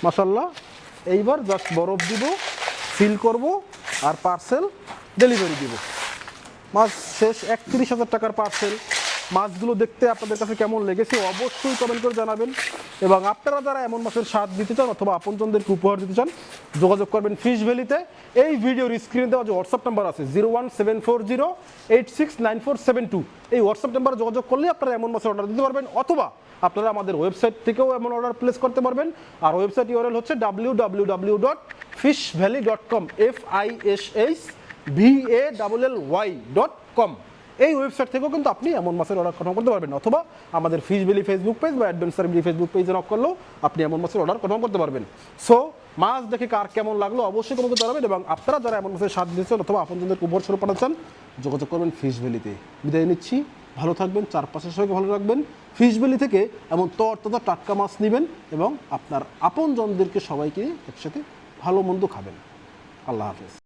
মাশাআল্লাহ। এইবার জাস্ট বরফ দিব, সিল করব আর পার্সেল ডেলিভারি দিব। মাছ শেষ। 31,000 টাকার পার্সেল। মাছগুলো দেখতে আপনাদের কাছে কেমন লেগেছে অবশ্যই কমেন্ট করে জানাবেন। এবং আপনারা যারা এমন মাছের স্বাদ দিতে চান অথবা আপনজনদেরকে উপহার দিতে চান, যোগাযোগ করবেন ফিশ ভ্যালিতে। এই ভিডিওর স্ক্রিনে দেওয়া যে হোয়াটসঅ্যাপ নাম্বার আছে 01740869472, এই হোয়াটসঅ্যাপ নাম্বারে যোগাযোগ করলে আপনারা এমন মাছের অর্ডার দিতে পারবেন, অথবা আপনারা আমাদের ওয়েবসাইট থেকেও এমন অর্ডার প্লেস করতে পারবেন। আর ওয়েবসাইট ইউআরএল হচ্ছে www.fishvalley.com, FISHVALLY.com। এই ওয়েবসাইট থেকেও কিন্তু আপনি এমন মাছের অর্ডার কনফার্ম করতে পারবেন, অথবা আমাদের ফিশ ভ্যালি ফেসবুক পেজ বা অ্যাডভেঞ্চার ভ্যালি ফেসবুক পেজে নক করলেও আপনি এমন মাছের অর্ডার কনফার্ম করতে পারবেন। সো মাছ দেখে কার কেমন লাগলো অবশ্যই কমেন্ট করতে পারবেন। এবং আপনারা যারা এমন মাছের স্বাদ দিচ্ছেন অথবা আপনাদের উপহার স্বরূপ পাঠাচ্ছেন, যোগাযোগ করবেন ফিশ ভ্যালিতে। বিদায় নিচ্ছি, ভালো থাকবেন, চারপাশের সবাইকে ভালো রাখবেন। ফিশ ভ্যালি থেকে এমন তরতাজা টাটকা মাছ নেবেন এবং আপনার আপনজনদেরকে সবাইকে একসাথে ভালো মন্দ খাবেন। আল্লাহ হাফেজ।